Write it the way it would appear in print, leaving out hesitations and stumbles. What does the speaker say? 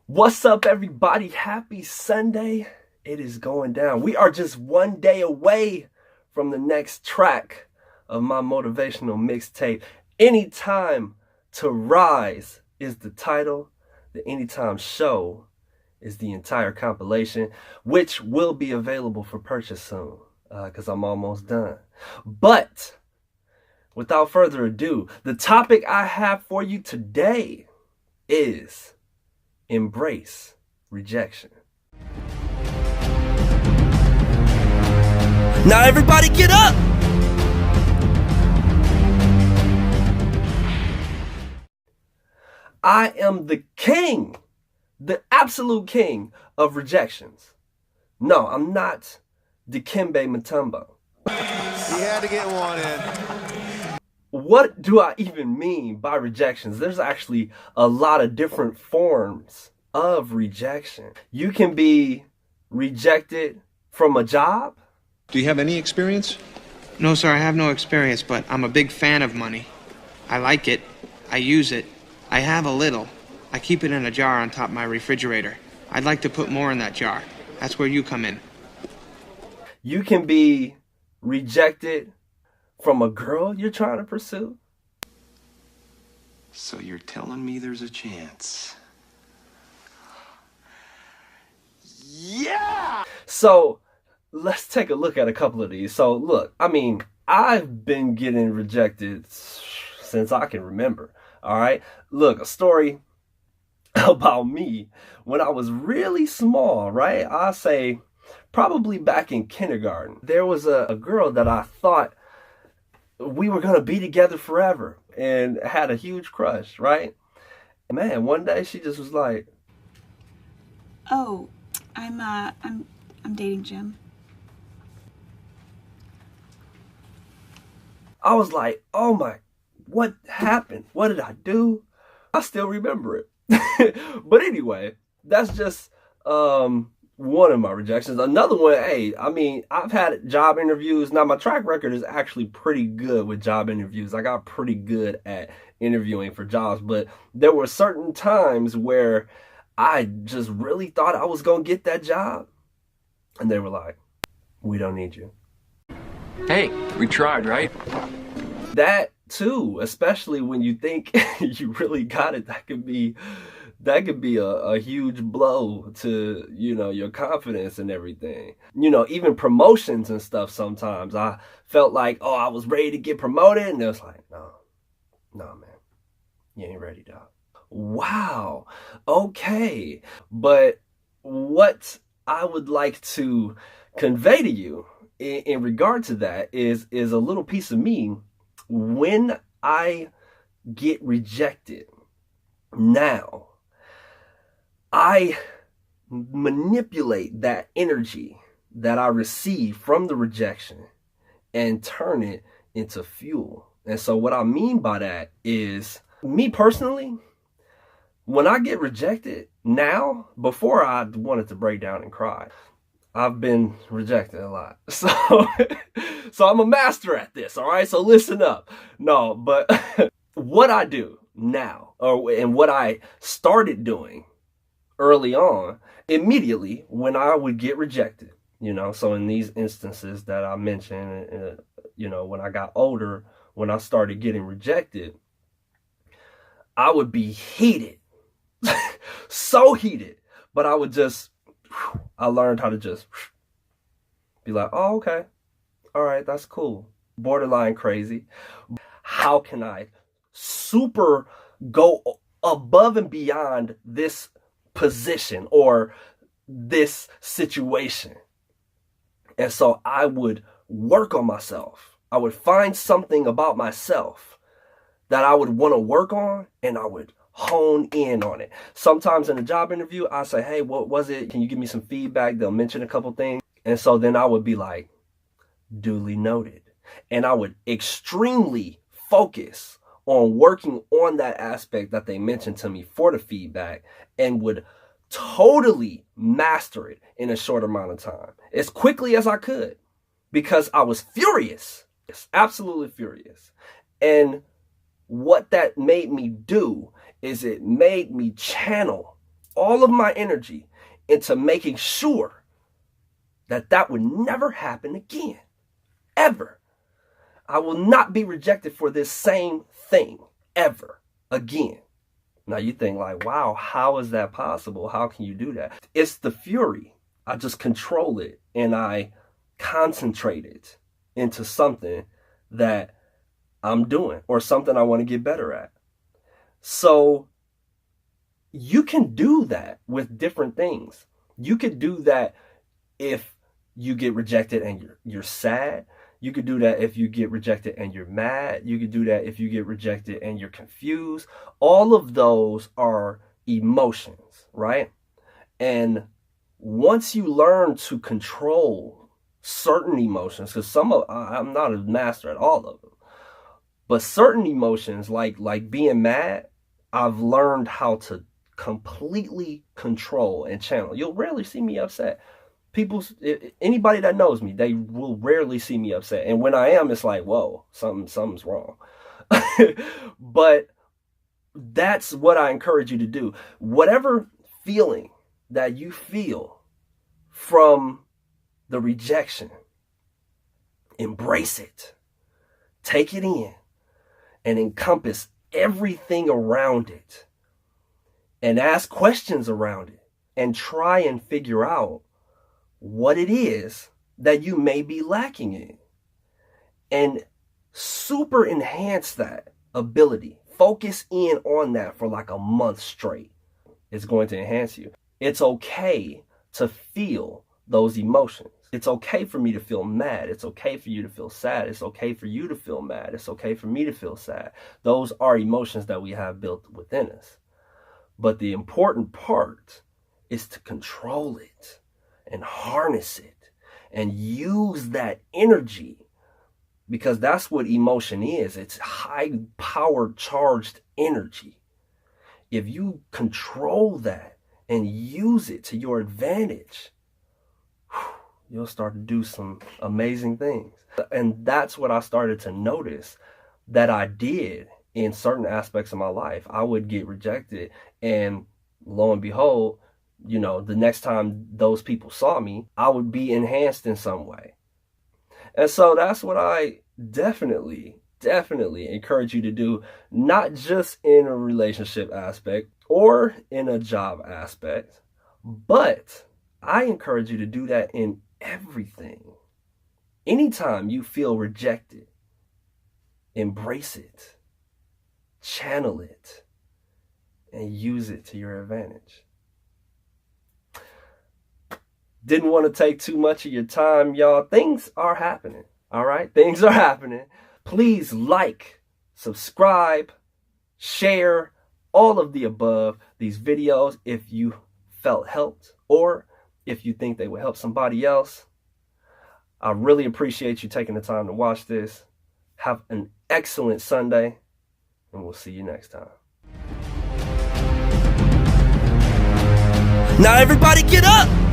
What's up, everybody? Happy Sunday. It is going down. We are just one day away from the next track of my motivational mixtape. Anytime to Rise is the title. The Anytime Show is the entire compilation, which will be available for purchase soon because I'm almost done. But without further ado, the topic I have for you today is embrace rejection. Now everybody get up! I am the king, the absolute king of rejections. No, I'm not Dikembe Mutombo. He had to get one in. What do I even mean by rejections? There's actually a lot of different forms of rejection. You can be rejected from a job. Do you have any experience? No, sir, I have no experience, but I'm a big fan of money. I like it. I use it. I have a little. I keep it in a jar on top of my refrigerator. I'd like to put more in that jar. That's where you come in. You can be rejected from a girl you're trying to pursue. So you're telling me there's a chance? Yeah! So let's take a look at a couple of these. So look, I've been getting rejected since I can remember. All right. Look, a story about me when I was really small, right? I say probably back in kindergarten. There was a girl that I thought we were going to be together forever and had a huge crush, right? Man, one day she just was like, "Oh, I'm dating Jim." I was like, oh my, what happened? What did I do? I still remember it. But anyway, that's just one of my rejections. Another one, I've had job interviews. Now, my track record is actually pretty good with job interviews. I got pretty good at interviewing for jobs, but there were certain times where I just really thought I was going to get that job. And they were like, we don't need you. Hey, we tried, right? That too, especially when you think you really got it, that could be a huge blow to, your confidence and everything. Even promotions and stuff, sometimes I felt like, I was ready to get promoted, and it was like, no, man, you ain't ready, dog. Wow. Okay. But what I would like to convey to you in regard to that is a little piece of me when I get rejected. Now, I manipulate that energy that I receive from the rejection and turn it into fuel. And so what I mean by that is, me personally, when I get rejected now, before I wanted to break down and cry, I've been rejected a lot. So I'm a master at this, all right? So listen up. No, but what I do now, and what I started doing early on, immediately when I would get rejected, so in these instances that I mentioned, when I got older, when I started getting rejected, I would be heated, so heated, but I learned how to just be like, oh, okay. All right, that's cool. Borderline crazy. How can I super go above and beyond this position or this situation? And so I would work on myself. I would find something about myself that I would want to work on, and I would hone in on it. Sometimes in a job interview, I say, hey, what was it? Can you give me some feedback? They'll mention a couple things. And so then I would be like, duly noted. And I would extremely focus on working on that aspect that they mentioned to me for the feedback, and would totally master it in a short amount of time, as quickly as I could, because I was furious, absolutely furious. And what that made me do is it made me channel all of my energy into making sure that that would never happen again, ever. I will not be rejected for this same thing ever again. Now you think like, wow, how is that possible? How can you do that? It's the fury. I just control it and I concentrate it into something that I'm doing or something I want to get better at. So you can do that with different things. You could do that if you get rejected and you're sad. You could do that if you get rejected and you're mad. You could do that if you get rejected and you're confused. All of those are emotions, right? And once you learn to control certain emotions, because I'm not a master at all of them, but certain emotions like being mad, I've learned how to completely control and channel. You'll rarely see me upset. Anybody that knows me, they will rarely see me upset. And when I am, it's like, whoa, something's wrong. But that's what I encourage you to do. Whatever feeling that you feel from the rejection, embrace it. Take it in and encompass everything around it. And ask questions around it. And try and figure out what it is that you may be lacking in, and super enhance that ability. Focus in on that for like a month straight. It's going to enhance you. It's okay to feel those emotions. It's okay for me to feel mad. It's okay for you to feel sad. It's okay for you to feel mad. It's okay for me to feel sad. Those are emotions that we have built within us. But the important part is to control it and harness it and use that energy, because that's what emotion is. It's high power charged energy. If you control that and use it to your advantage, you'll start to do some amazing things. And that's what I started to notice that I did in certain aspects of my life. I would get rejected, and lo and behold, the next time those people saw me, I would be enhanced in some way. And so that's what I definitely encourage you to do, not just in a relationship aspect or in a job aspect, but I encourage you to do that in everything. Anytime you feel rejected, embrace it, channel it, and use it to your advantage. Didn't want to take too much of your time, y'all. Things are happening, all right? Things are happening. Please like, subscribe, share, all of the above, these videos, if you felt helped or if you think they would help somebody else. I really appreciate you taking the time to watch this. Have an excellent Sunday, and we'll see you next time. Now everybody get up!